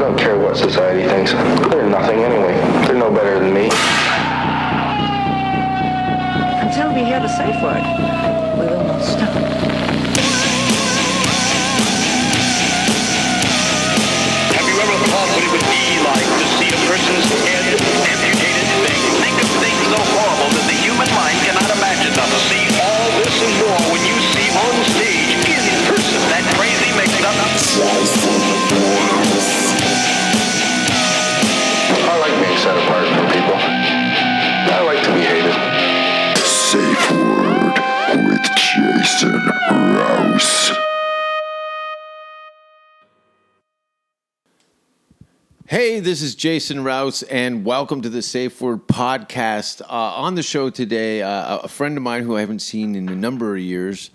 don't care what society thinks. They're nothing anyway. They're no better than me. Until we hear the safe word, we will not stop. Have you ever thought what it would be like to see a person's head amputated? Think of things so horrible that the human mind cannot imagine them. See all this and more when you see on stage, in person, that crazy mix-up. I like being set apart from people. I like to be hated. Safe Word with Jason Rouse. Hey, this is Jason Rouse, and welcome to the Safe Word podcast. On the show today, a friend of mine who I haven't seen in a number of years,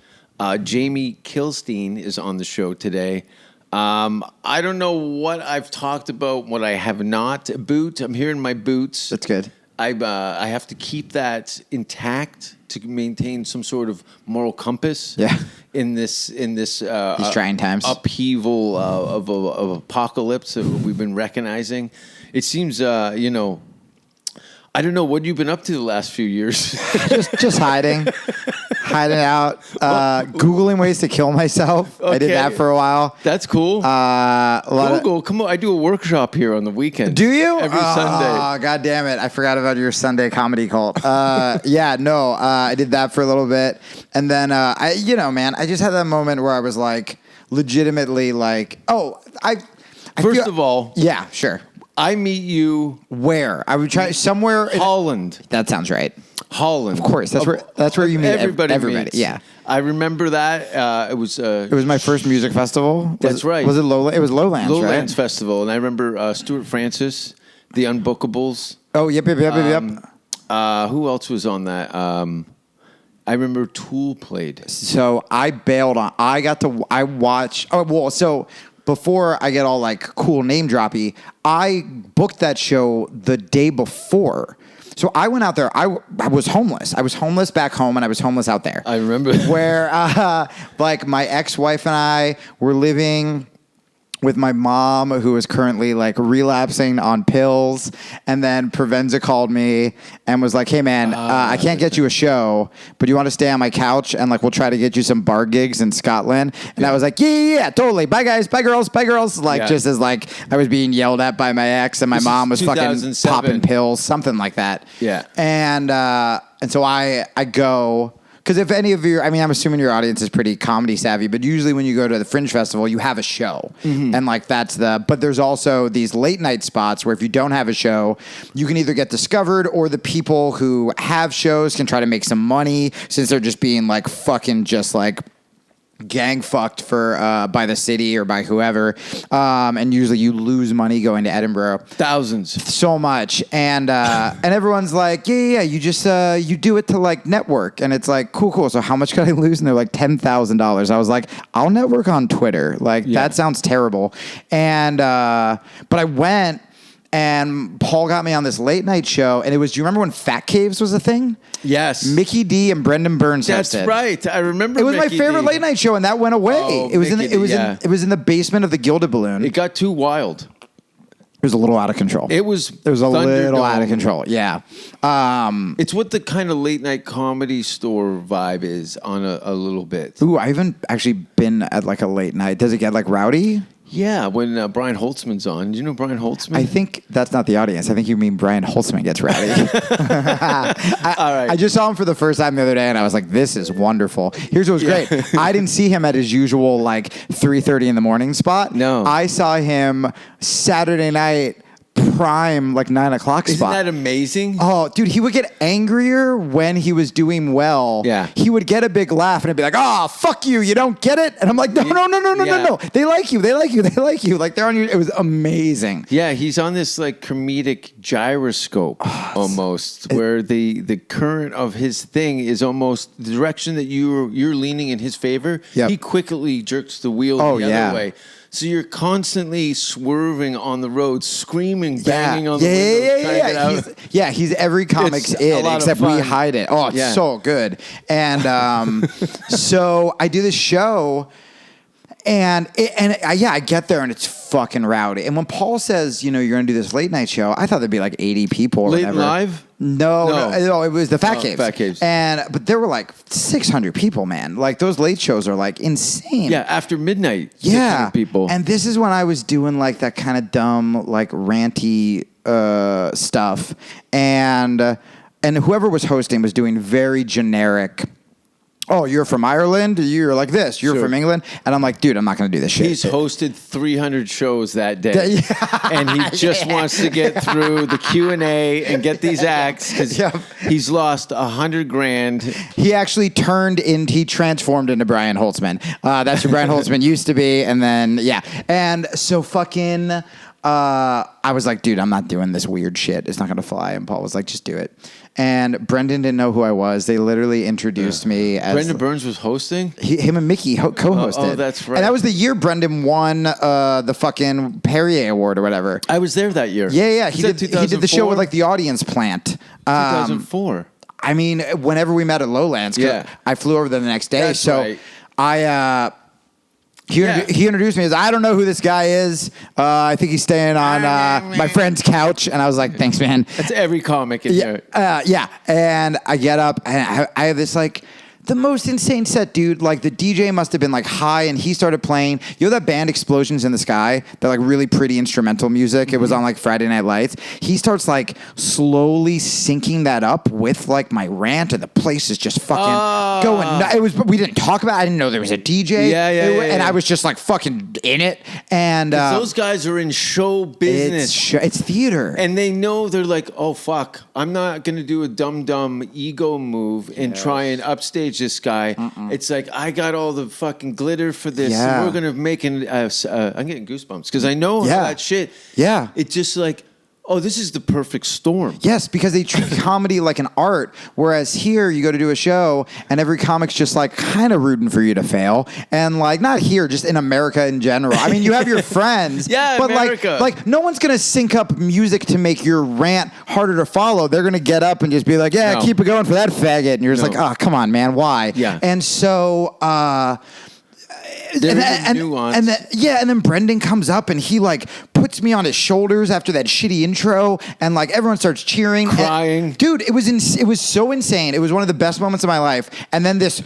Jamie Kilstein, is on the show today. I don't know what I've talked about, what I have not. Boot, I'm here in my boots. That's good. I have to keep that intact to maintain some sort of moral compass. Yeah. In this These trying times. upheaval of apocalypse that we've been recognizing. It seems, I don't know what you've been up to the last few years. just hiding out, Googling ways to kill myself. Okay. I did that for a while. That's cool. Come on, I do a workshop here on the weekend. Do you? Every Sunday. Oh, God damn it. I forgot about your Sunday comedy cult. I did that for a little bit. And then, I just had that moment where I was like, legitimately like, First of all. Yeah, sure. I meet you. Where? I would try somewhere. Holland. That sounds right. Holland. Of course. That's where you meet everybody. Meets. Yeah. I remember that. It was my first music festival. That's right. Was it Lowlands? It was Lowlands, right? Lowlands Festival. And I remember Stuart Francis, The Unbookables. Oh, yep. Who else was on that? I remember Tool played. So I bailed on. I watched. Oh, well, so before I get all like cool name droppy, I booked that show the day before. So I went out there. I was homeless. I was homeless back home, and I was homeless out there. I remember. Where, like, my ex-wife and I were living with my mom, who is currently like relapsing on pills. And then Provenza called me and was like, hey man, I can't get you a show, but you want to stay on my couch and like, we'll try to get you some bar gigs in Scotland. And I was like, yeah, totally. Bye guys. Bye girls. Like, just as like I was being yelled at by my ex and my mom was fucking popping pills, something like that. Yeah. And so I go. Because if any of your, I'm assuming your audience is pretty comedy savvy, but usually when you go to the Fringe Festival, you have a show. Mm-hmm. And like but there's also these late night spots where if you don't have a show, you can either get discovered or the people who have shows can try to make some money since they're just being like fucking just like gang fucked by the city or by whoever, and usually you lose money going to Edinburgh, thousands, so much, and everyone's like, yeah, you just you do it to like network, and it's like cool. So how much could I lose? And they're like $10,000. I was like, I'll network on Twitter. Like that sounds terrible, and but I went. And Paul got me on this late night show, and it was. Do you remember when Fat Caves was a thing? Yes. Mickey D and Brendan Burns. That's hosted. right. I remember. It was Mickey my favorite D. late night show, and that went away. Oh, it was in the basement of the Gilded Balloon. It got too wild. It was a little out of control. It was a little out of control. Yeah. It's what the kind of late night comedy store vibe is on a little bit. Ooh, I haven't actually been at like a late night. Does it get like rowdy? Yeah, when Brian Holtzman's on. Do you know Brian Holtzman? I think that's not the audience. I think you mean Brian Holtzman gets rowdy. All right. I just saw him for the first time the other day, and I was like, this is wonderful. Here's what was great. I didn't see him at his usual, like, 3:30 in the morning spot. No. I saw him Saturday night prime, like 9 o'clock spot. Isn't that amazing? Oh, dude, he would get angrier when he was doing well. Yeah. He would get a big laugh and he'd be like, oh, fuck you. You don't get it. And I'm like, no. They like you. Like they're on you. It was amazing. Yeah. He's on this like comedic gyroscope almost where the current of his thing is almost the direction that you're leaning in his favor. Yep. He quickly jerks the wheel the other way. So you're constantly swerving on the road, screaming, banging on the windows, trying to get out. He's every comic's it, except we hide it. Oh, it's so good. And so I do this show, I get there and it's fucking rowdy. And when Paul says, you're going to do this late night show, I thought there'd be like 80 people or Late whatever. live? No, it was the Fat Caves. Fat Caves. But there were like 600 people, man. Like those late shows are like insane. Yeah, after midnight. Yeah. 600 people. And this is when I was doing like that kind of dumb, like ranty stuff. And whoever was hosting was doing very generic. Oh, you're from Ireland? You're like this. You're from England? And I'm like, dude, I'm not going to do this shit. He's hosted 300 shows that day. And he just wants to get through the Q&A and get these acts because he's lost $100,000. He actually he transformed into Brian Holtzman. That's who Brian Holtzman used to be. And then, And so fucking... I was like, dude, I'm not doing this weird shit. It's not going to fly. And Paul was like, just do it. And Brendan didn't know who I was. They literally introduced me as... Brendan Burns was hosting? Him and Mickey co-hosted. Oh, that's right. And that was the year Brendan won the fucking Perrier Award or whatever. I was there that year. Yeah. He did the show with like the audience plant. 2004. I mean, whenever we met at Lowlands, I flew over there the next day. That's right. He introduced me as, I don't know who this guy is. I think he's staying on my friend's couch. And I was like, thanks, man. That's every comic in there. And I get up and I have this like... the most insane set, dude. Like the DJ must have been like high and he started playing. You know that band Explosions in the Sky? They're like really pretty instrumental music. Mm-hmm. It was on like Friday Night Lights. He starts like slowly syncing that up with like my rant and the place is just fucking going. We didn't talk about it. I didn't know there was a DJ. And I was just like fucking in it. And those guys are in show business. It's theater. And they know they're like, oh, fuck. I'm not going to do a dumb ego move and try and upstage this guy. It's like, I got all the fucking glitter for this. Yeah. And we're going to make I'm getting goosebumps because I know that shit. Yeah. It's just like, oh, this is the perfect storm. Yes, because they treat comedy like an art, whereas here you go to do a show and every comic's just like kind of rooting for you to fail. And like, not here, just in America in general. I mean, you have your friends. But America. Like no one's going to sync up music to make your rant harder to follow. They're going to get up and just be like, keep it going for that faggot. And you're just like, oh, come on, man, why? Yeah. And so... nuance. And then Brendan comes up and he like puts me on his shoulders after that shitty intro and like everyone starts cheering, crying. And, dude, it was so insane. It was one of the best moments of my life. And then this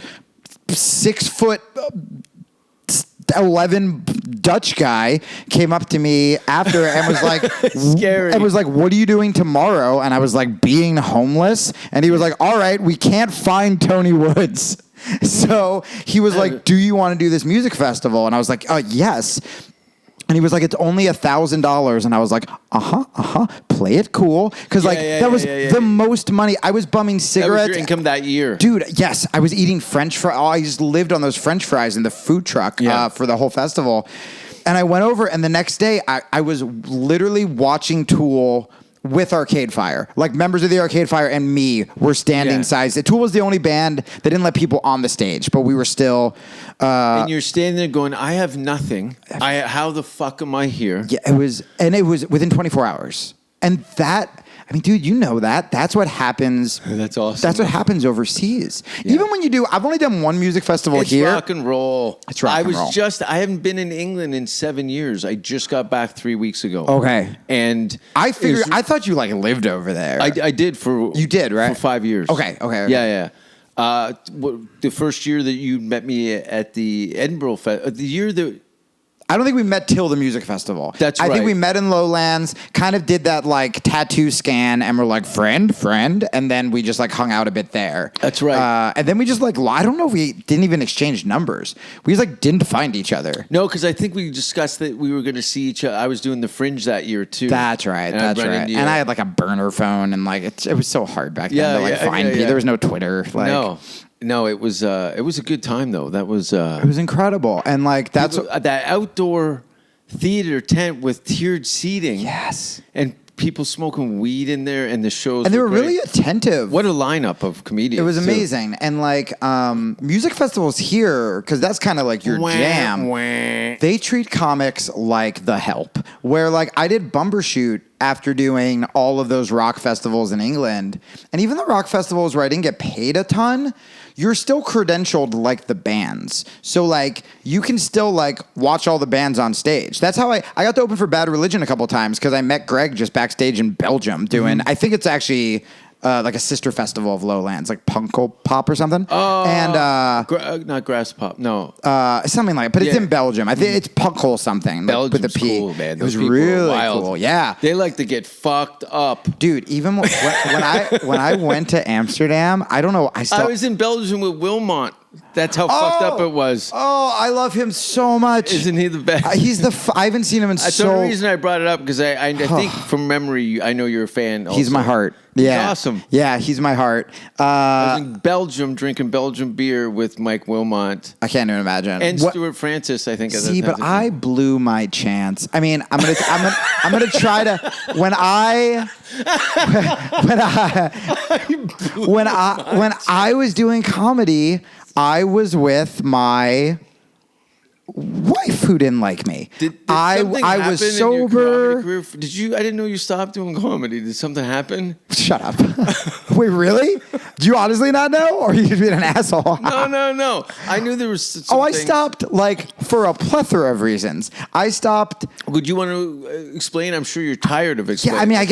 6'11" Dutch guy came up to me after and was like, scary. And was like, what are you doing tomorrow? And I was like, being homeless. And he was like, all right, we can't find Tony Woods. So he was like, do you want to do this music festival? And I was like, yes. And he was like, it's only $1,000. And I was like, play it cool. Because that was the most money. I was bumming cigarettes. That was your income that year. Dude, yes. I was eating French fries. I just lived on those French fries in the food truck for the whole festival. And I went over and the next day I was literally watching Tool with Arcade Fire. Like members of the Arcade Fire and me were standing sides. Tool was the only band that didn't let people on the stage, but we were still... and you're standing there going, I have nothing. How the fuck am I here? Yeah, it was within 24 hours. And that... I mean, dude, you know that. That's what happens. That's awesome. That's what happens overseas. Yeah. Even when you do... I've only done one music festival here. It's rock and roll. It's rock and roll. I haven't been in England in 7 years. I just got back 3 weeks ago. Okay. And... I thought you, like, lived over there. I did for... You did, right? For 5 years. Okay. Yeah. The first year that you met me at the Edinburgh the year that... I don't think we met till the music festival. That's right. I think we met in Lowlands, kind of did that like tattoo scan, and we're like, friend, and then we just like hung out a bit there. That's right. And then we just like, I don't know if we didn't even exchange numbers. We just like didn't find each other. No, because I think we discussed that we were going to see each other. I was doing the Fringe that year too. That's right. And I had like a burner phone, and like it was so hard back then to find people. There was no Twitter. Like, No, it was a good time though. That was it was incredible, and like that's that outdoor theater tent with tiered seating. Yes, and people smoking weed in there, and the shows. And they were really attentive. What a lineup of comedians! It was amazing, and like music festivals here, because that's kind of like your jam. They treat comics like The Help, where like I did Bumbershoot after doing all of those rock festivals in England, and even the rock festivals where I didn't get paid a ton. you're still credentialed like the bands. So like you can still like watch all the bands on stage. That's how I got to open for Bad Religion a couple times because I met Greg just backstage in Belgium doing, I think it's actually like a sister festival of Lowlands, like Punko Pop or something. Oh, and not Grass Pop, no. something like, but it's in Belgium. I think it's Punko something. Belgium's with a P. cool, man. It was Those people are really wild. cool. Yeah, They like to get fucked up. dude. Even when I went to Amsterdam, I don't know. I was in Belgium with Wilmot. That's how fucked up it was. Oh, I love him so much. Isn't he the best? He's I haven't seen him in That's so. the only reason I brought it up because I think from memory, I know you're a fan. Also. He's my heart. Yeah, He's awesome. Yeah, he's my heart. I was in Belgium drinking Belgian beer with Mike Wilmot I can't even imagine. and Stuart Francis. I think. See, but I blew my chance. I mean, I'm gonna try to when I was doing comedy, I was with my wife who didn't like me. Did I something was happen in your sober. comedy career? Did you? I didn't know you stopped doing comedy. Did something happen? Shut up. Wait, really? Do you honestly not know, or are you being an asshole? No. I knew there was. Some I things. stopped like for a plethora of reasons. I stopped. Would you want to explain? I'm sure you're tired of Yeah, explaining. I mean, I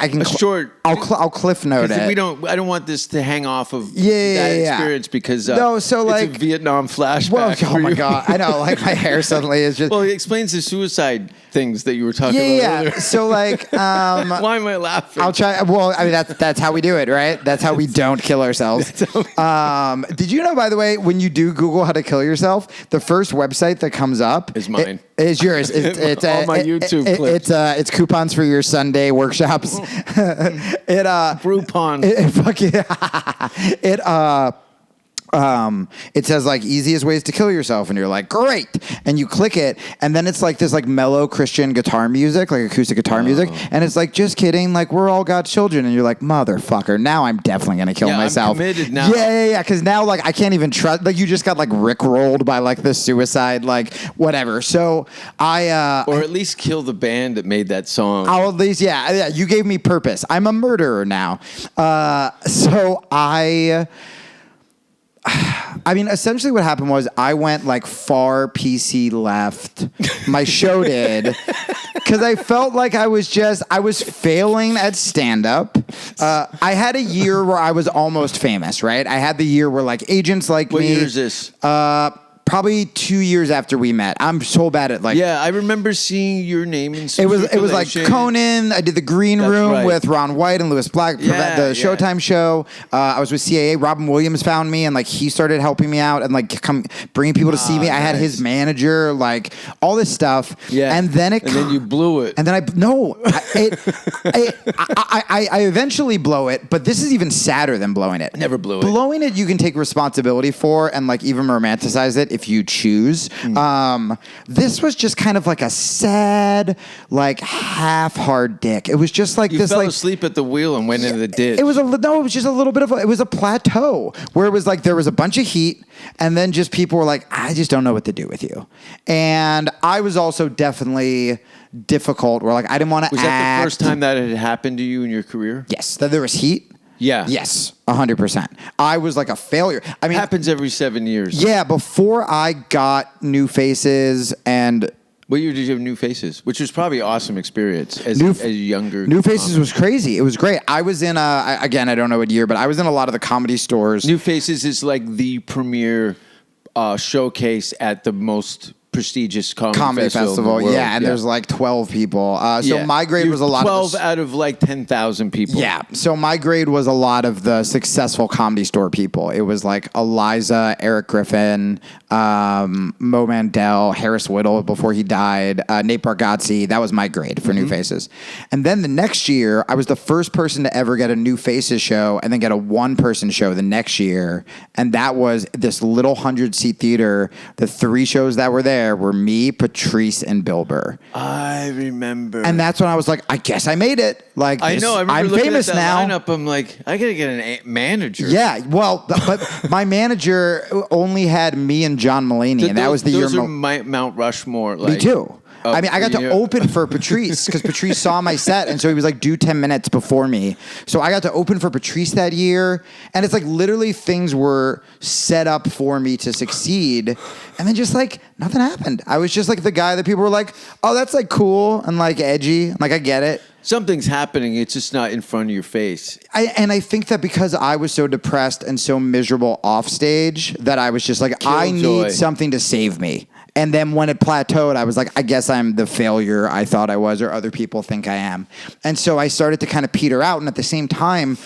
can. short. I'll cliff note it. I don't want this to hang off of Yeah. experience because No, so, it's like- a Vietnam flashback. Well, for oh my you. god, I know. Like my hair suddenly is just. Well, it explains the suicide things that you were talking about Yeah. earlier. So like, Why am I laughing? I'll try. Well, I mean that's how we do it, right? That's how we don't kill ourselves. Did you know, by the way, when you do Google how to kill yourself, the first website that comes up Is mine. Is yours. It's All my YouTube clips. It's coupons for your Sunday workshops. Groupon. It says like easiest ways to kill yourself, and you're like, great, and you click it, and then it's like this like mellow Christian guitar music, like acoustic guitar music, and it's like, just kidding, like we're all God's children, and you're like, motherfucker, now I'm definitely gonna kill myself. I'm committed now. Yeah, because now like I can't even trust, like you just got like rickrolled by like the suicide, like whatever. So or at least kill the band that made that song. I'll at least, yeah, you gave me purpose. I'm a murderer now. So I mean, essentially what happened was I went like far PC left. My show did. Because I felt like I was failing at stand-up. I had a year where I was almost famous, right? I had the year where like agents like What me. year is this? Probably 2 years after we met. I'm so bad at like. Yeah, I remember seeing your name in some It was like circulation. Conan. I did the Green That's Room right. with Ron White and Louis Black, Yeah, the yeah. Showtime show. I was with CAA. Robin Williams found me and like he started helping me out and like bringing people to see me. I had nice. his manager, like all this stuff. Yeah. and then you blew it. And then I eventually blow it, but this is even sadder than blowing it. Never blew it. Blowing it, you can take responsibility for and like even romanticize it if you choose. This was just kind of like a sad, like half hard dick. It was just like You this, fell like asleep at the wheel and went into the ditch. it was just a little bit of it was a plateau where it was like there was a bunch of heat and then just people were like, I just don't know what to do with you. And I was also definitely difficult where like I didn't want to Was that the first time that had happened to you in your career? Yes, that there was heat. Yeah. Yes, 100%. I was like a failure. I mean, Happens every 7 years. yeah, before I got New Faces and What year did you have New Faces? Which was probably an awesome experience as a younger. New Faces was crazy. It was great. I was in again, I don't know what year, but I was in a lot of the comedy stores. New Faces is like the premier showcase at the most prestigious comedy festival. In the world. Yeah, and there's like 12 people. So my grade was a lot 12 of 12 out of like 10,000 people. Yeah. So my grade was a lot of the successful comedy store people. It was like Eliza, Eric Griffin, Mo Mandel, Harris Whittle before he died, Nate Bargatze. That was my grade for New Faces. And then the next year, I was the first person to ever get a New Faces show and then get a one-person show the next year. And that was this little 100-seat theater. The 3 shows that were there were me, Patrice, and Bill Burr. I remember. And that's when I was like, I guess I made it. Like, I know. I remember I'm looking famous at that now. lineup. I'm like, I gotta get a manager. Yeah, well, but my manager only had me and John Mulaney, and that was the year. Those are my Mount Rushmore. Like, Me too. I mean, I got to open for Patrice because Patrice saw my set, and so he was like, do 10 minutes before me. So I got to open for Patrice that year, and it's like literally things were set up for me to succeed, and then just like nothing happened. I was just like the guy that people were like, oh, that's like cool and like edgy. Like, I get it. Something's happening. It's just not in front of your face. I think that because I was so depressed and so miserable off stage that I was just like, I need something to save me. And then when it plateaued, I was like, I guess I'm the failure I thought I was, or other people think I am. And so I started to kind of peter out. And at the same time,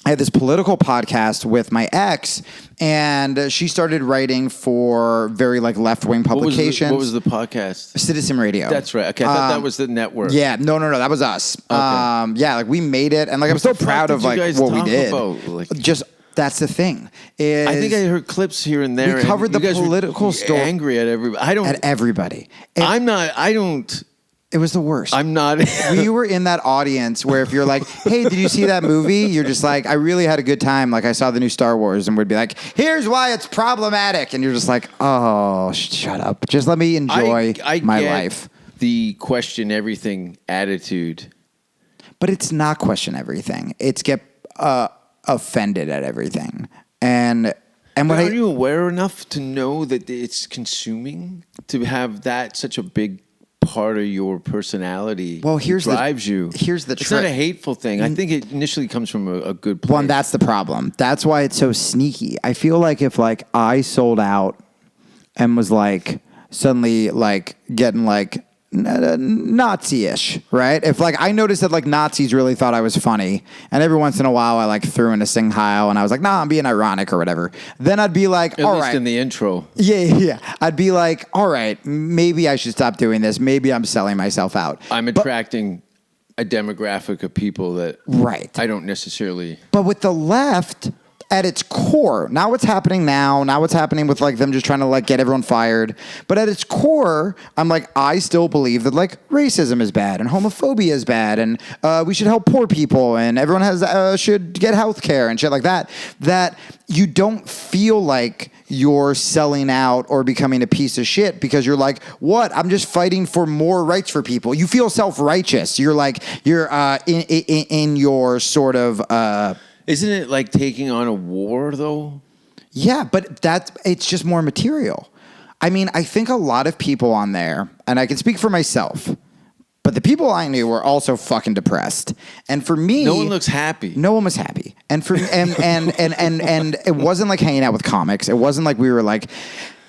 I had this political podcast with my ex, and she started writing for very like left-wing publications. What was the podcast? Citizen Radio. That's right. Okay, I thought that was the network. Yeah, no, that was us. Okay. Yeah, like we made it, and like I'm so proud of like what we did. Like, just that's the thing. I think I heard clips here and there. We covered the political story. Angry at everybody. At everybody. I'm not. I don't. It was the worst. I'm not. We were in that audience where if you're like, hey, did you see that movie? You're just like, I really had a good time. Like, I saw the new Star Wars, and we'd be like, here's why it's problematic. And you're just like, oh, shut up. Just let me enjoy my life. The question everything attitude. But it's not question everything. It's get offended at everything. And are you aware enough to know that it's consuming, to have that such a big part of your personality? Well, drives you. Here's the It's not a hateful thing. I think it initially comes from a good place. Well, and that's the problem. That's why it's so sneaky. I feel like if like I sold out and was like suddenly like getting like Nazi-ish, right? If like I noticed that like Nazis really thought I was funny, and every once in a while I like threw in a sing Heil, and I was like, nah, I'm being ironic or whatever. Then I'd be like, all right. At least in the intro. Yeah. I'd be like, all right, maybe I should stop doing this. Maybe I'm selling myself out. I'm attracting a demographic of people that I don't necessarily. But with the left, at its core, not what's happening now, not what's happening with like them just trying to like get everyone fired, but at its core, I'm like, I still believe that like racism is bad and homophobia is bad, and we should help poor people, and everyone should get health care and shit like that. That you don't feel like you're selling out or becoming a piece of shit because you're like, what? I'm just fighting for more rights for people. You feel self-righteous. You're like, you're in your sort of. Isn't it like taking on a war, though? Yeah, but it's just more material. I mean, I think a lot of people on there, and I can speak for myself, but the people I knew were also fucking depressed. And for me, no one looks happy. No one was happy. And for and it wasn't like hanging out with comics. It wasn't like we were like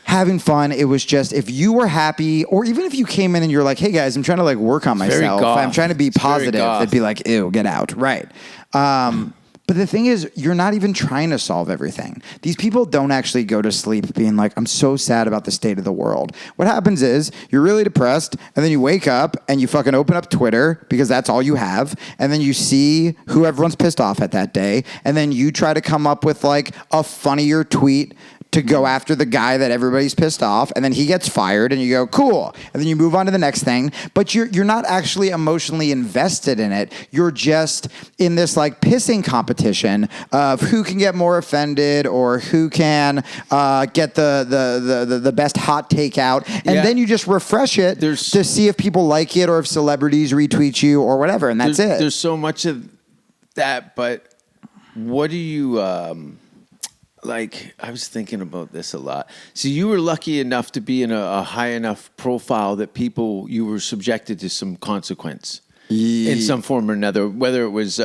having fun. It was just if you were happy, or even if you came in and you're like, hey guys, I'm trying to like work on myself. I'm trying to be positive. They'd be like, ew, get out. Right. But the thing is, you're not even trying to solve everything. These people don't actually go to sleep being like, I'm so sad about the state of the world. What happens is you're really depressed, and then you wake up and you fucking open up Twitter because that's all you have, and then you see who everyone's pissed off at that day, and then you try to come up with like a funnier tweet to go after the guy that everybody's pissed off, and then he gets fired, and you go, cool. And then you move on to the next thing, but you're not actually emotionally invested in it. You're just in this like pissing competition of who can get more offended or who can get the best hot take out, and then you just refresh it to see if people like it or if celebrities retweet you or whatever, and that's it. There's so much of that, but what do you... Like, I was thinking about this a lot. So you were lucky enough to be in a high enough profile that you were subjected to some consequence in some form or another, whether it was,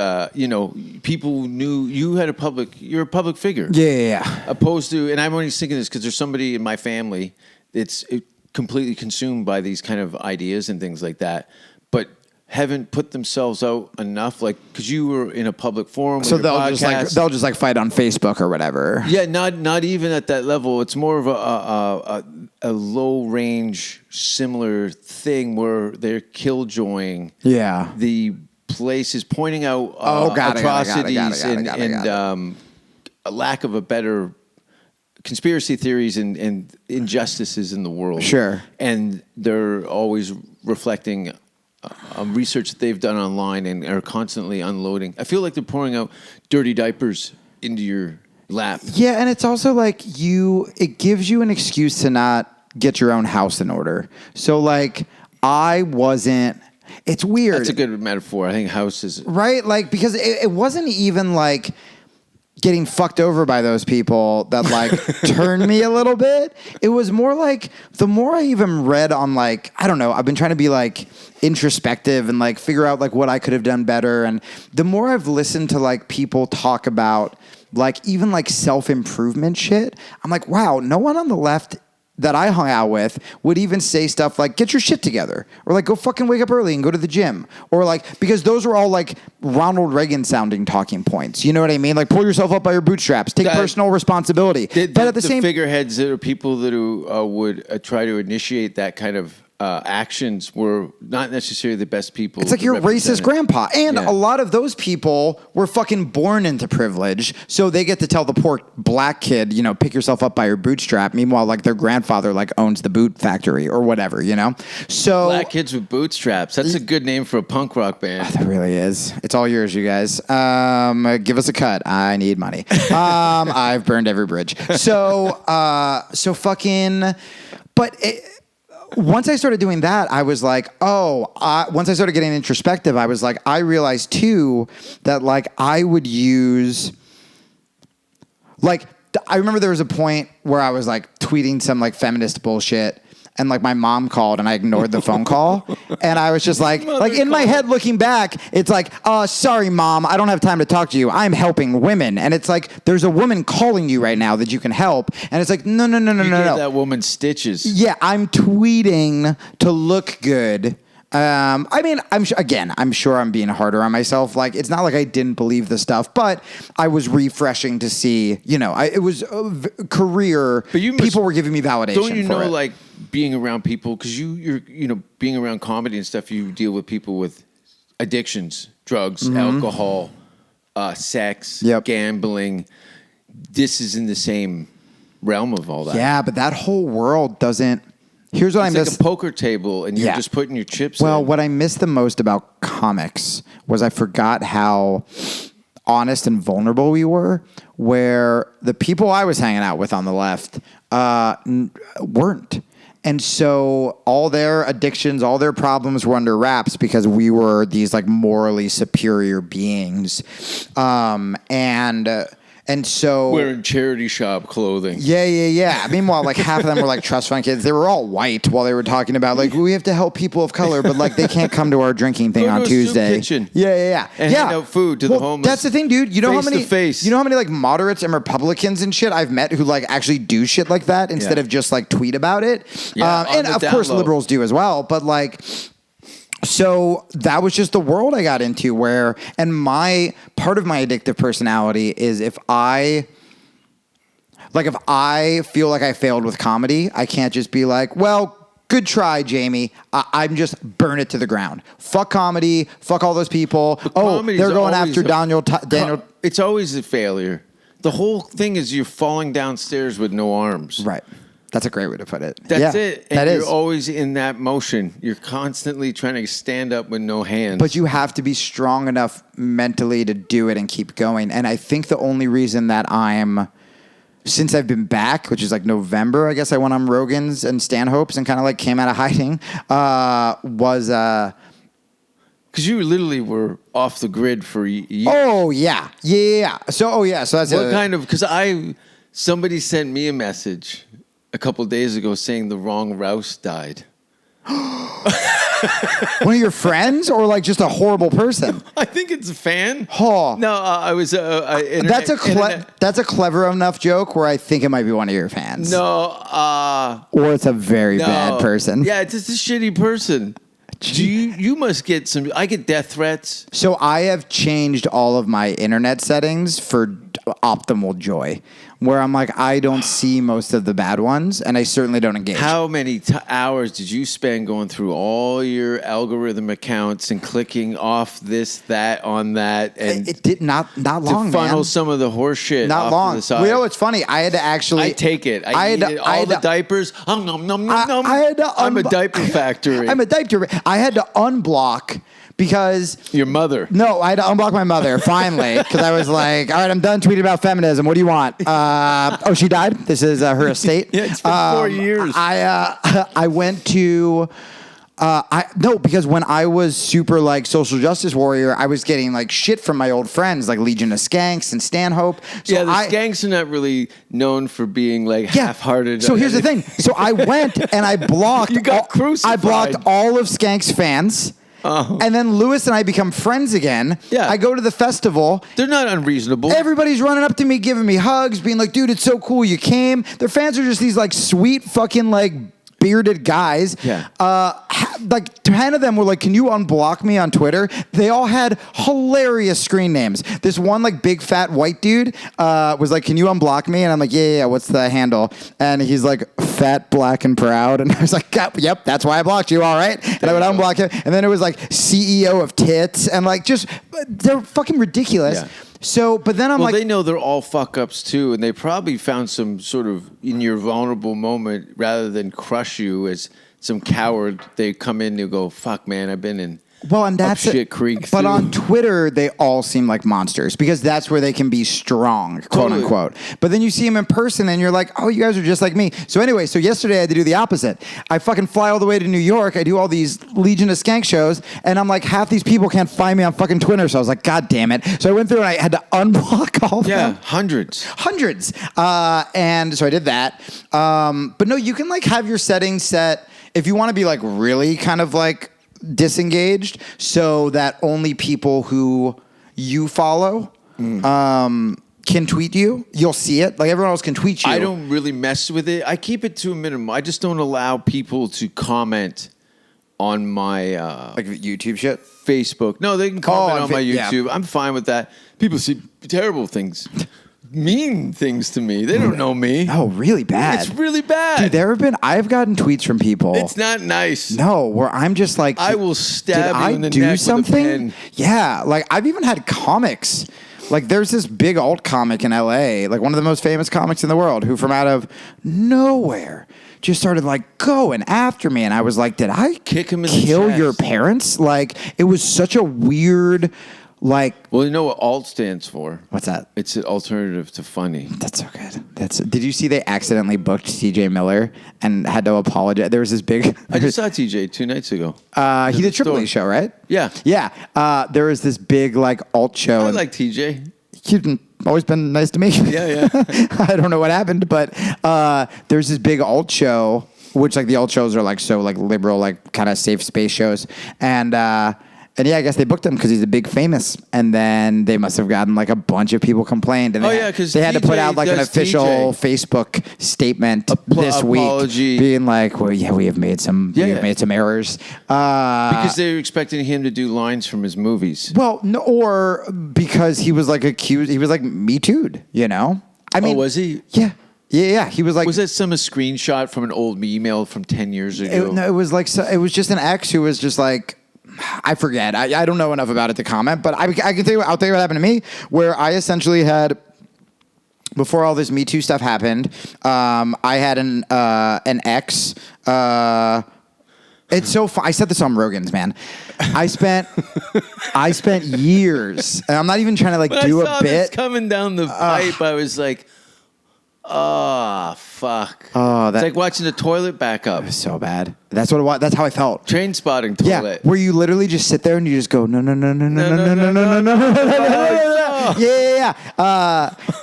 people knew you're a public figure. Yeah. Opposed to, and I'm only thinking this because there's somebody in my family that's completely consumed by these kind of ideas and things like that, but haven't put themselves out enough, like because you were in a public forum. So they'll just like fight on Facebook or whatever. Yeah, not even at that level. It's more of a low range similar thing where they're killjoying. Yeah, the places pointing out atrocities and a lack of a better conspiracy theories and injustices in the world. Sure, and they're always reflecting research that they've done online and are constantly unloading. I feel like they're pouring out dirty diapers into your lap. Yeah, and it's also like it gives you an excuse to not get your own house in order. So like I wasn't. It's weird. That's a good metaphor. I think house is right? Like, because it wasn't even like getting fucked over by those people that like turned me a little bit. It was more like the more I even read on like, I don't know, I've been trying to be like introspective and like figure out like what I could have done better. And the more I've listened to like people talk about like even like self-improvement shit, I'm like, wow, no one on the left that I hung out with would even say stuff like, get your shit together, or like, go fucking wake up early and go to the gym, or like, because those are all like Ronald Reagan sounding talking points. You know what I mean? Like, pull yourself up by your bootstraps, take personal responsibility. But at the same figureheads that are people that would try to initiate that kind of actions were not necessarily the best people. It's like your racist grandpa. And a lot of those people were fucking born into privilege, so they get to tell the poor black kid, you know, pick yourself up by your bootstrap. Meanwhile, like their grandfather like owns the boot factory or whatever, you know? So black kids with bootstraps. That's a good name for a punk rock band. That really is. It's all yours, you guys. Give us a cut. I need money. I've burned every bridge. So fucking, but once I started doing that, I was like, once I started getting introspective, I was like, I realized too that like I would use, like, I remember there was a point where I was like tweeting some like feminist bullshit, and like my mom called and I ignored the phone call, and I was just like in my head looking back, it's like, sorry mom, I don't have time to talk to you. I'm helping women. And it's like, there's a woman calling you right now that you can help. And it's like, no. You gave that woman stitches. Yeah, I'm tweeting to look good. I mean, I'm sure I'm being harder on myself. Like, it's not like I didn't believe the stuff, but I was refreshing to see, you know, it was a career. But people were giving me validation. Don't you know, like being around people, because you're being around comedy and stuff, you deal with people with addictions, drugs, alcohol, sex, gambling. This is in the same realm of all that. Yeah, but that whole world doesn't. Here's what I miss. It's like a poker table, and you're just putting your chips in. Well, what I miss the most about comics was I forgot how honest and vulnerable we were, where the people I was hanging out with on the left weren't. And so all their addictions, all their problems were under wraps because we were these like morally superior beings. And so wearing charity shop clothing. Yeah. Meanwhile, like half of them were like trust fund kids. They were all white while they were talking about like, we have to help people of color, but like they can't come to our drinking thing on Tuesday. Kitchen. Yeah. And hand out food to the homeless. That's the thing, dude. You know face how many to face. You know how many like moderates and Republicans and shit I've met who like actually do shit like that instead of just like tweet about it. Yeah, and of course liberals do as well, but like. So that was just the world I got into and my part of my addictive personality is if I feel like I failed with comedy, I can't just be like, well, good try, Jamie. I'm just burn it to the ground. Fuck comedy. Fuck all those people. They're going after Daniel. It's always a failure. The whole thing is you're falling downstairs with no arms. Right. That's a great way to put it. That's it. And you're always in that motion. You're constantly trying to stand up with no hands. But you have to be strong enough mentally to do it and keep going. And I think the only reason that since I've been back, which is like November, I guess I went on Rogan's and Stanhope's and kind of like came out of hiding, was... Because you literally were off the grid for years. Oh, yeah. Yeah. So that's what kind of... Because somebody sent me a message a couple days ago saying the wrong Rouse died. One of your friends or like just a horrible person? I think it's a fan. Oh. No, I was... that's a clever enough joke where I think it might be one of your fans. No. Or it's a very bad person. Yeah, it's just a shitty person. You must get some... I get death threats. So I have changed all of my internet settings for optimal joy, where I'm like, I don't see most of the bad ones, and I certainly don't engage. How many hours did you spend going through all your algorithm accounts and clicking off this, that, on that? And it did not long, to funnel man. Some of the horse shit not off long. to the side. You know what's funny? I had to actually... I take it. I eat it. All the diapers. I'm a diaper factory. I'm a diaper... I had to unblock... Because... Your mother. No, I had to unblock my mother, finally. Because I was like, all right, I'm done tweeting about feminism. What do you want? She died? This is her estate? Yeah, it's been 4 years. I went to No, because when I was super like social justice warrior, I was getting like shit from my old friends like Legion of Skanks and Stanhope. So the Skanks are not really known for being like half-hearted. So here's the thing. So I went and I blocked. You got crucified. I blocked all of Skanks fans. And then Lewis and I become friends again. Yeah. I go to the festival. They're not unreasonable. Everybody's running up to me, giving me hugs, being like, dude, it's so cool you came. Their fans are just these like sweet fucking like bearded guys. Yeah. Like 10 of them were like, can you unblock me on Twitter? They all had hilarious screen names. This one like big fat white dude was like, can you unblock me? And I'm like, yeah, what's the handle? And he's like, fat, black, and proud. And I was like, yep, that's why I blocked you, all right? And I would unblock him. And then it was like CEO of tits and like just, they're fucking ridiculous. Yeah. So, but then I'm well, like, they know they're all fuck ups too, and they probably found some sort of in your vulnerable moment rather than crush you as some coward. They come in and go, "Fuck, man, I've been in." Well, and that's shit creek. But too. on Twitter, they all seem like monsters because that's where they can be strong, quote unquote. But then you see them in person and you're like, oh, you guys are just like me. So anyway, so yesterday I had to do the opposite. I fucking fly all the way to New York. I do all these Legion of Skank shows and I'm like, half these people can't find me on fucking Twitter. So I was like, God damn it. So I went through and I had to unblock all of them. Hundreds. And so I did that. But no, you can like have your settings set if you want to be like really kind of like disengaged so that only people who you follow can tweet you. You'll see it. Like everyone else can tweet you. I don't really mess with it. I keep it to a minimum. I just don't allow people to comment on my like YouTube shit. Facebook. No, they can comment on my YouTube. Yeah. I'm fine with that. People see terrible things. Mean things to me. They don't know me. Oh, really bad. It's really bad. Dude, I've gotten tweets from people. It's not nice. No, where I'm just like, I will stab you in the do neck something? with a pen. Yeah, like I've even had comics. Like there's this big alt comic in LA, like one of the most famous comics in the world, who from out of nowhere just started like going after me, and I was like, did I kick him in the kill chest? your parents? Like it was such a weird. Like, well, you know what alt stands for? What's that? It's an alternative to funny. That's so good. Did you see they accidentally booked TJ Miller and had to apologize? There was this big. I just saw TJ 2 nights ago. He did Triple E show, right? Yeah. Yeah. There was this big like alt show. I like TJ. You've always been nice to me. Yeah. I don't know what happened, but there's this big alt show, which like the alt shows are like so like liberal, like kind of safe space shows, and yeah, I guess they booked him because he's a big famous. And then they must have gotten like a bunch of people complained. And because they had to put out like an official Facebook statement this week, being like, "Well, yeah, we have made some errors." Because they were expecting him to do lines from his movies. Well, no, or because he was like accused, he was like Me Too'd, you know? I mean, was he? Yeah. Yeah. He was like, was that some screenshot from an old email from 10 years ago? No, it was like it was just an ex who was just like. I forget. I don't know enough about it to comment, but I can tell you. I'll tell you what happened to me. Where I essentially had, before all this Me Too stuff happened, I had an ex. It's so fun. I said this on Rogan's, man. I spent years, and I'm not even trying to like do a bit. This coming down the pipe, I was like, oh, fuck. Oh, it's like watching the toilet back up. It was so bad. That's what it was. That's how I felt. Train spotting toilet. Yeah, where you literally just sit there and you just go, no. Yeah.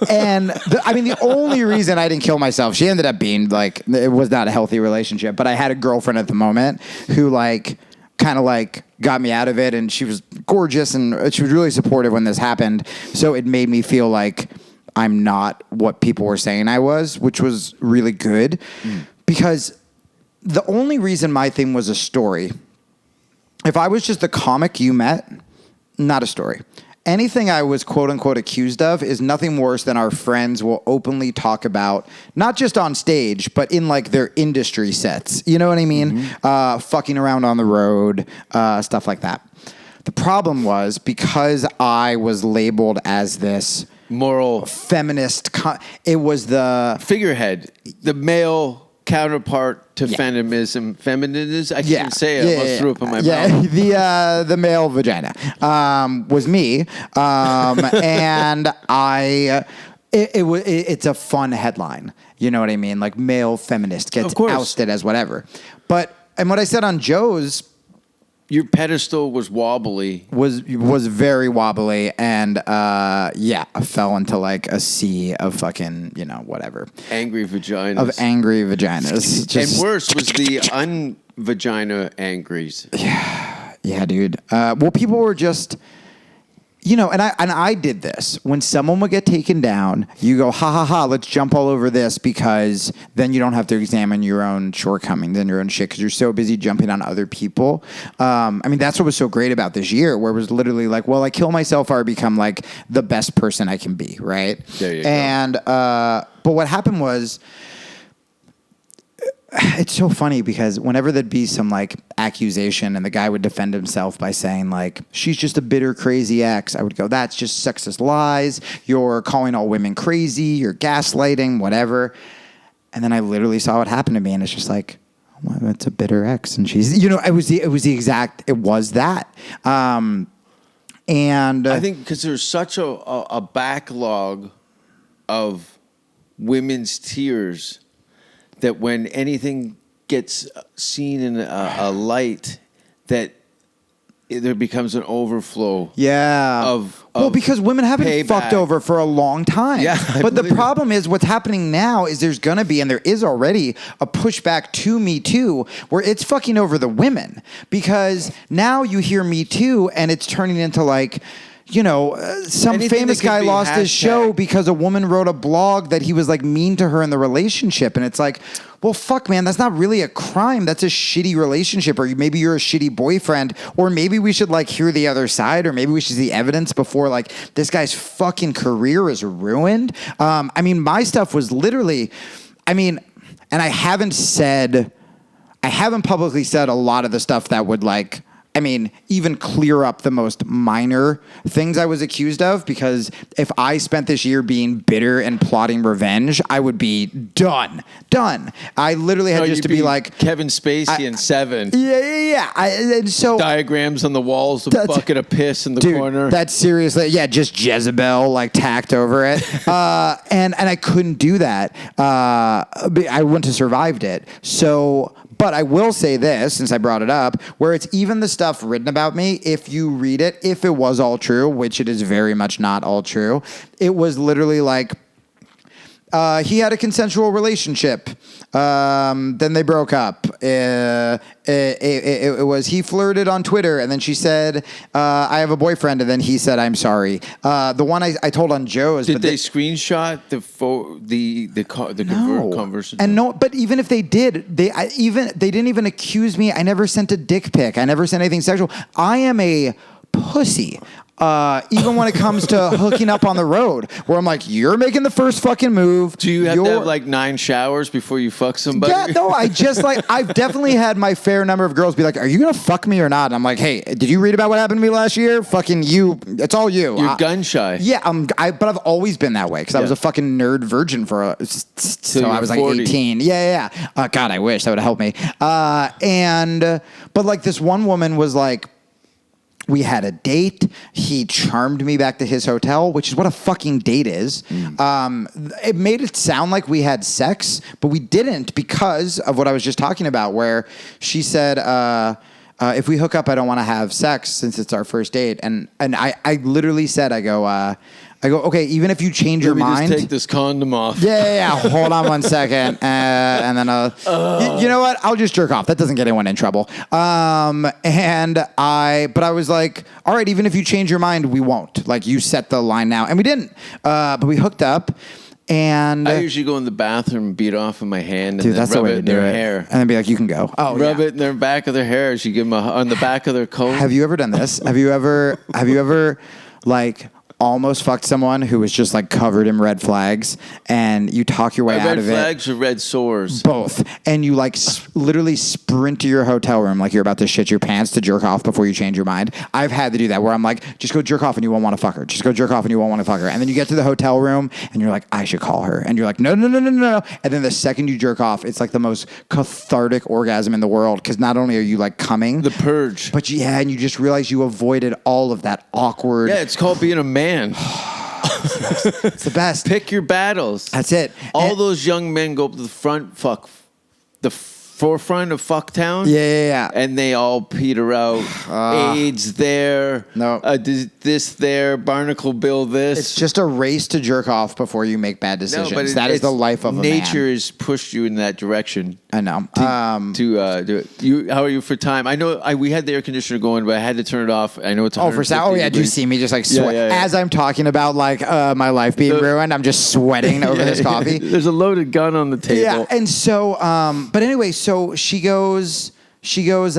And I mean, the only reason I didn't kill myself, she ended up being like, it was not a healthy relationship, but I had a girlfriend at the moment who like, kind of like got me out of it, and she was gorgeous and she was really supportive when this happened. So it made me feel like I'm not what people were saying I was, which was really good because the only reason my thing was a story, if I was just the comic you met, not a story. Anything I was quote unquote accused of is nothing worse than our friends will openly talk about, not just on stage, but in like their industry sets. You know what I mean? Mm-hmm. Fucking around on the road, stuff like that. The problem was because I was labeled as this moral feminist, it was the figurehead, the male counterpart to feminism. I can't say it. I almost threw up in my mouth. The male vagina was me, and it's a fun headline. You know what I mean? Like male feminist gets ousted as whatever. But what I said on Joe's Your pedestal was wobbly. was very wobbly, and I fell into like a sea of fucking whatever Angry vaginas. of angry vaginas. Just, and worse was the unvagina angries. yeah, dude. Well, people were just. And I did this. When someone would get taken down, you go, ha ha ha, let's jump all over this, because then you don't have to examine your own shortcomings and your own shit, because you're so busy jumping on other people. That's what was so great about this year, where it was literally like, well, I kill myself or I become like the best person I can be, right? There you go. And but what happened was, it's so funny because whenever there'd be some like accusation and the guy would defend himself by saying like, she's just a bitter, crazy ex, I would go, that's just sexist lies. You're calling all women crazy. You're gaslighting, whatever. And then I literally saw what happened to me, and it's just like, well, it's a bitter ex, and she's, it was that. And I think because there's such a backlog of women's tears that when anything gets seen in a light, that there becomes an overflow. Yeah. Of because women have been payback. fucked over for a long time. Yeah, but the believe it. problem is what's happening now is there's going to be, and there is already, a pushback to Me Too where it's fucking over the women. Because now you hear Me Too and it's turning into like, some Anything famous that could guy be lost his hashtag. show because a woman wrote a blog that he was like mean to her in the relationship. And it's like, well, fuck, man, that's not really a crime. That's a shitty relationship. Or maybe you're a shitty boyfriend. Or maybe we should like hear the other side. Or maybe we should see evidence before like this guy's fucking career is ruined. My stuff was literally, and I haven't publicly said a lot of the stuff that would like, even clear up the most minor things I was accused of, because if I spent this year being bitter and plotting revenge, I would be done. I literally had just to be like Kevin Spacey in Seven. Yeah. And so Diagrams on the walls, a bucket of piss in the corner. That's seriously, just Jezebel like tacked over it. And I couldn't do that. I wouldn't have survived it. So. But I will say this, since I brought it up, where it's even the stuff written about me, if you read it, if it was all true, which it is very much not all true, it was literally like, he had a consensual relationship. Then they broke up. It was he flirted on Twitter, and then she said, "I have a boyfriend," and then he said, "I'm sorry." The one I told on Joe is, Did they screenshot the conversation? And no, but even if they did, they didn't even accuse me. I never sent a dick pic. I never sent anything sexual. I am a pussy. Even when it comes to hooking up on the road, where I'm like, you're making the first fucking move. Do you have to have like 9 showers before you fuck somebody? Yeah, no, I just like, I've definitely had my fair number of girls be like, are you going to fuck me or not? And I'm like, hey, did you read about what happened to me last year? Fucking you. It's all you. You're gun shy. Yeah, but I've always been that way because I was a fucking nerd virgin so I was like 40. 18. Yeah. God, I wish that would have helped me. But like this one woman was like, we had a date. He charmed me back to his hotel, which is what a fucking date is. It made it sound like we had sex, but we didn't, because of what I was just talking about, where she said, if we hook up, I don't want to have sex since it's our first date. And I literally said, I go, okay, even if you change your mind. Just take this condom off. Yeah. Hold on one second. And then, you know what? I'll just jerk off. That doesn't get anyone in trouble. But I was like, all right, even if you change your mind, we won't. Like, you set the line now. And we didn't. But we hooked up. And I usually go in the bathroom and beat off with my hand and dude, then that's rub the way it to in do their it. hair. And then be like, you can go. Oh, Rub it in their back of their hair. She give them on the back of their coat. Have you ever done this? Have you ever like almost fucked someone who was just like covered in red flags, and you talk your way out of it? Red flags or red sores? Both. And you like literally sprint to your hotel room like you're about to shit your pants to jerk off before you change your mind. I've had to do that where I'm like, just go jerk off and you won't want to fuck her. Just go jerk off and you won't want to fuck her. And then you get to the hotel room and you're like, I should call her. And you're like, no. And then the second you jerk off, it's like the most cathartic orgasm in the world, because not only are you like coming, The purge. but and you just realize you avoided all of that awkward. Yeah, it's called being a man. It's the best. Pick your battles. That's it. All And- those young men go up to the front, fuck the forefront of Fucktown. Yeah. And they all peter out. AIDS there. No. This there. Barnacle Bill this. It's just a race to jerk off before you make bad decisions. No, but that is the life of a man. Nature has pushed you in that direction. I know. To do it. How are you for time? I know we had the air conditioner going, but I had to turn it off. I know it's Oh, for sound. Oh, yeah. Do you see me just like sweat? Yeah. As I'm talking about like my life being ruined, I'm just sweating over this coffee. There's a loaded gun on the table. Yeah. And so, but anyway, so she goes, it was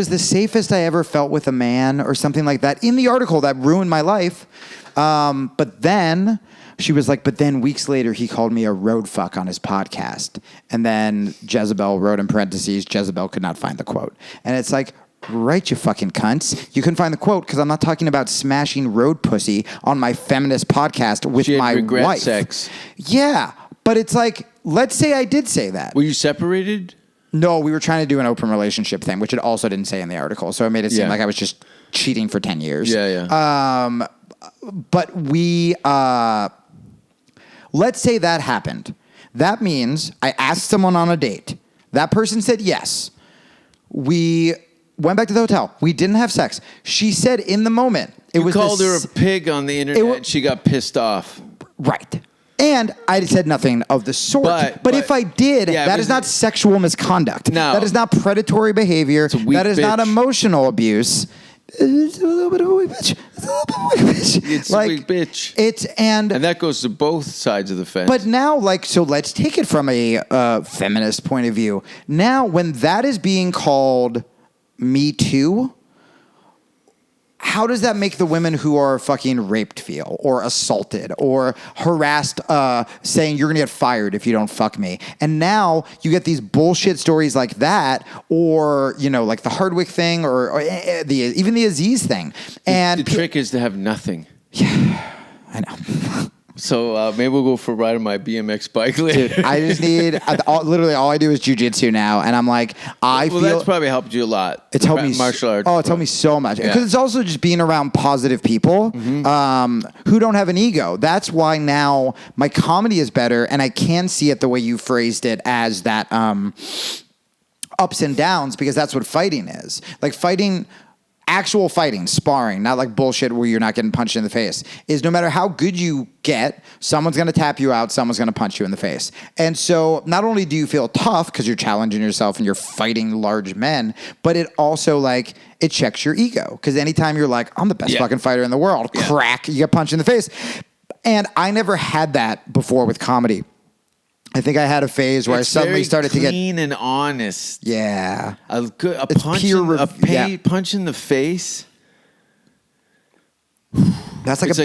the safest I ever felt with a man or something like that in the article that ruined my life. But then she was like, but then weeks later, he called me a road fuck on his podcast. And then Jezebel wrote in parentheses, Jezebel could not find the quote. And it's like, right, you fucking cunts. You couldn't find the quote because I'm not talking about smashing road pussy on my feminist podcast with my regret wife. Sex. Yeah. But it's like, let's say I did say that. Were you separated? No, we were trying to do an open relationship thing, which it also didn't say in the article. So it made it seem like I was just cheating for 10 years. Yeah. But we, let's say that happened. That means I asked someone on a date. That person said yes. We went back to the hotel. We didn't have sex. She said in the moment. You called her a pig on the internet and she got pissed off. Right. And I said nothing of the sort. But if I did, that is not sexual misconduct. No. That is not predatory behavior. That is not emotional abuse. It's a little bit of a weak bitch. It's a weak bitch. And that goes to both sides of the fence. But now, so let's take it from a feminist point of view. Now, when that is being called Me Too, how does that make the women who are fucking raped feel or assaulted or harassed saying you're going to get fired if you don't fuck me? And now you get these bullshit stories like that or, like the Hardwick thing or even the Aziz thing. And the trick is to have nothing. Yeah, I know. So maybe we'll go for a ride on my BMX bike later. Dude, I just need literally all I do is jujitsu now, and I'm like I feel that's probably helped you a lot. It's helped me martial arts. Oh, it's helped me so much because it's also just being around positive people who don't have an ego. That's why now my comedy is better, and I can see it the way you phrased it as that ups and downs because that's what fighting is. Like fighting. Actual fighting, sparring, not like bullshit where you're not getting punched in the face, is no matter how good you get, someone's going to tap you out, someone's going to punch you in the face. And so not only do you feel tough because you're challenging yourself and you're fighting large men, but it also it checks your ego. Because anytime you're like, I'm the best fucking fighter in the world, crack, you get punched in the face. And I never had that before with comedy. I think I had a phase where I suddenly started to get clean and honest. Yeah, a punch in the face. That's like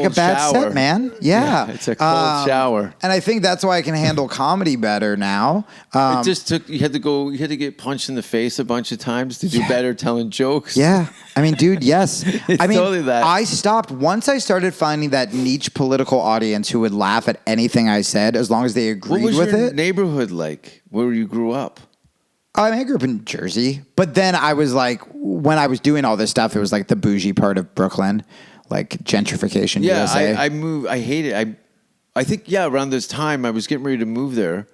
a bad set, man. Yeah. It's a cold shower. And I think that's why I can handle comedy better now. It just took you had to get punched in the face a bunch of times to do better telling jokes. Yeah. I mean, dude, yes. Totally that. I stopped once I started finding that niche political audience who would laugh at anything I said as long as they agreed with it. What was your neighborhood like where you grew up? I grew up in Jersey, but then I was like, when I was doing all this stuff, it was like the bougie part of Brooklyn. Like gentrification, USA. I moved. I hate it. I think around this time I was getting ready to move there.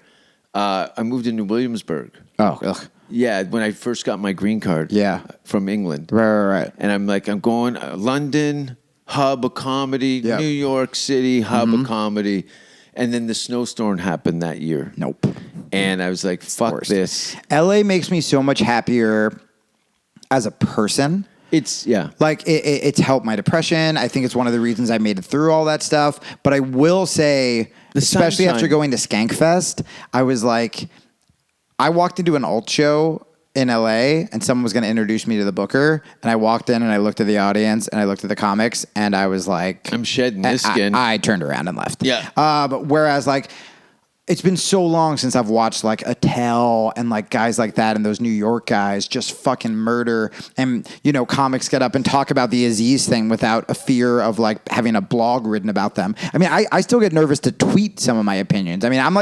I moved into Williamsburg. Oh, ugh. Yeah, when I first got my green card. Yeah, from England. Right. And I'm going London, hub of comedy. New York City, hub of comedy. And then the snowstorm happened that year. Nope. And I was like, fuck this. LA makes me so much happier as a person. It's it's helped my depression. I think it's one of the reasons I made it through all that stuff. But I will say, especially after going to Skankfest, I was like, I walked into an alt show in LA and someone was going to introduce me to the booker. And I walked in and I looked at the audience and I looked at the comics and I was like, I'm shedding this skin. I turned around and left. Yeah. But whereas it's been so long since I've watched Attell and guys like that and those New York guys just fucking murder and, comics get up and talk about the Aziz thing without a fear of having a blog written about them. I mean, I still get nervous to tweet some of my opinions. I mean, I'm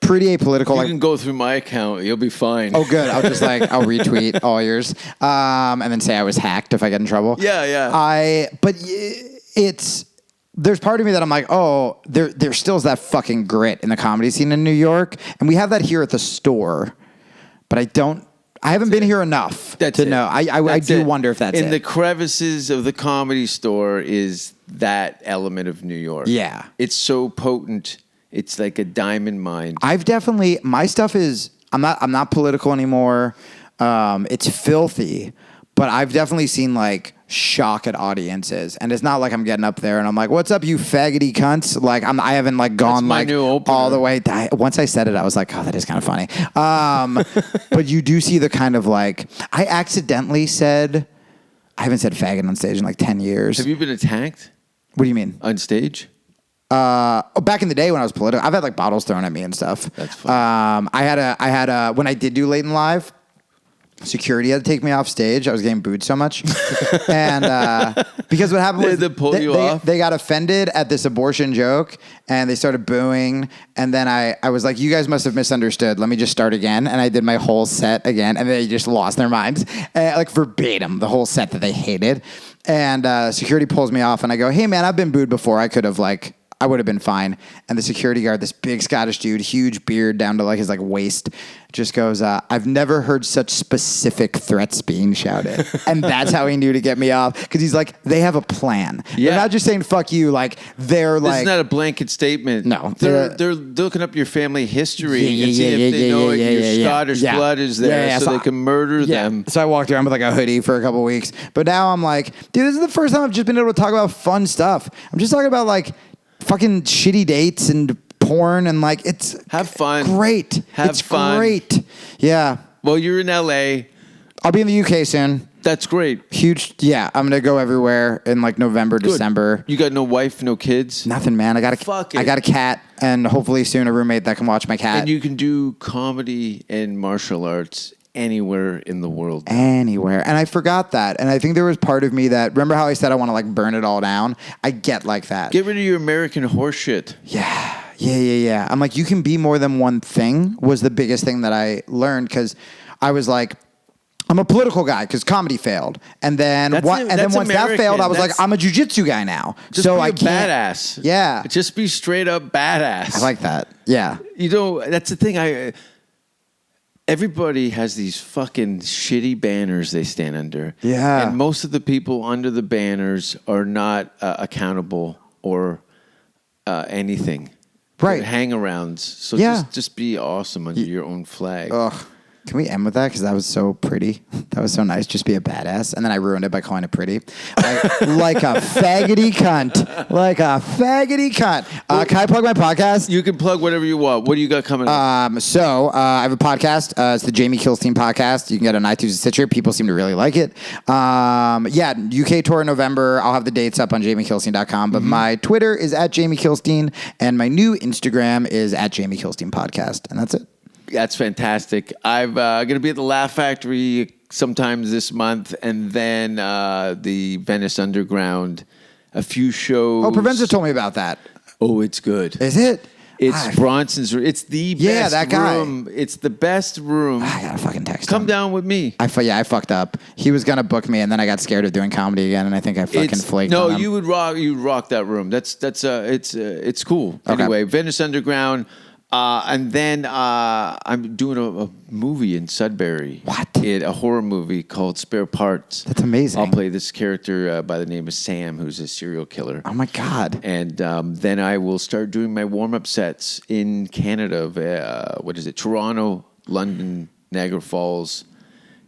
pretty apolitical. You can go through my account. You'll be fine. Oh, good. I'll just I'll retweet all yours and then say I was hacked if I get in trouble. Yeah. But it's... there's part of me that I'm like, oh, there still is that fucking grit in the comedy scene in New York, and we have that here at the store, but I haven't been here enough to know. I do wonder if that's in the crevices of the Comedy Store is that element of New York. Yeah, it's so potent. It's like a diamond mine. My stuff is. I'm not political anymore. It's filthy, but I've definitely seen like shock at audiences, and it's not like I'm getting up there and I'm like, "What's up, you faggoty cunts?" Like I haven't like gone like all the way. Once I said it, I was like, "Oh, that is kind of funny." But you do see the kind of like I accidentally said, I haven't said faggot on stage in like 10 years. Have you been attacked? What do you mean on stage? Back in the day when I was political, I've had like bottles thrown at me and stuff. That's fun. I had a when I did do Late and Live, security had to take me off stage. I was getting booed so much, and because what happened was they got offended at this abortion joke, and they started booing. And then I was like, "You guys must have misunderstood. Let me just start again." And I did my whole set again, and they just lost their minds, like verbatim, the whole set that they hated. And security pulls me off, and I go, "Hey man, I've been booed before. I would have been fine." And the security guard, this big Scottish dude, huge beard down to like his like waist, just goes, "I've never heard such specific threats being shouted." And that's how he knew to get me off. Because he's like, they have a plan. Yeah. They're not just saying fuck you, like they're like. It's not a blanket statement. No. They're looking up your family history and seeing if they know your Scottish blood is there so they can murder them. So I walked around with like a hoodie for a couple weeks. But now I'm like, dude, this is the first time I've just been able to talk about fun stuff. I'm just talking about like fucking shitty dates and porn and like it's have fun. Great. It's fun. Great. Yeah. Well, you're in LA. I'll be in the UK soon. That's great. Huge. Yeah, I'm gonna go everywhere in like November, Good. December. You got no wife, no kids? Nothing, man. I got a cat, and hopefully soon a roommate that can watch my cat. And you can do comedy and martial arts anywhere in the world. Anywhere. And I forgot that. And I think there was part of me that, remember how I said I want to like burn it all down? I get like that. Get rid of your American horse shit. Yeah. I'm like, you can be more than one thing was the biggest thing that I learned because I was like, I'm a political guy because comedy failed. And then once that failed, I was like, I'm a jiu-jitsu guy now. Just so be I a can't. Badass. Yeah. Just be straight up badass. I like that. Yeah. You know, that's the thing. Everybody has these fucking shitty banners they stand under. Yeah. And most of the people under the banners are not accountable or anything. Right. They're hang-arounds. So just be awesome under your own flag. Ugh. Can we end with that? Because that was so pretty. That was so nice. Just be a badass. And then I ruined it by calling it pretty. Like a faggoty cunt. Like a faggoty cunt. Can I plug my podcast? You can plug whatever you want. What do you got coming up? I have a podcast. It's the Jamie Kilstein podcast. You can get it on iTunes and Stitcher. People seem to really like it. UK tour in November. I'll have the dates up on jamiekilstein.com. But my Twitter is at Jamie Kilstein. And my new Instagram is at Jamie Kilstein Podcast. And that's it. That's fantastic. I'm going to be at the Laugh Factory sometimes this month, and then the Venice Underground, a few shows. Oh, Provenza told me about that. Oh, it's good. Is it? It's Bronson's room. It's the best that guy. room. It's the best room. I got to fucking text Come him. down with me. I fucked up. He was going to book me, and then I got scared of doing comedy again, and I think I fucking flaked on him. You would rock that room. It's cool. Okay. Anyway, Venice Underground. And then I'm doing a movie in Sudbury. What? A horror movie called Spare Parts. That's amazing. I'll play this character by the name of Sam, who's a serial killer. Oh, my God. And then I will start doing my warm-up sets in Canada. Toronto, London, Niagara Falls.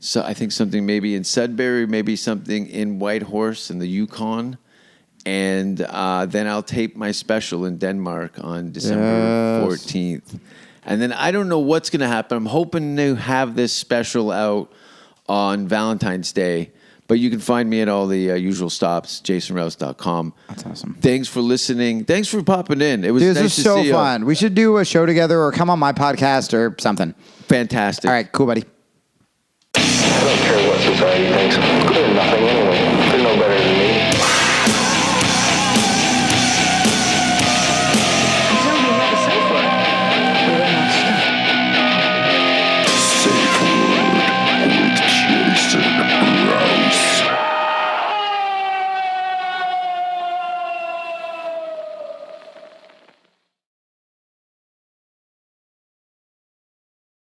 So I think something maybe in Sudbury, maybe something in Whitehorse in the Yukon. And then I'll tape my special in Denmark on December 14th. And then I don't know what's going to happen. I'm hoping to have this special out on Valentine's Day. But you can find me at all the usual stops, jasonrouse.com. That's awesome. Thanks for listening. Thanks for popping in. It was Dude, nice this to is so see you. fun. We should do a show together or come on my podcast or something. Fantastic. All right, cool, buddy. I don't care what society thinks. Clear nothing anyway.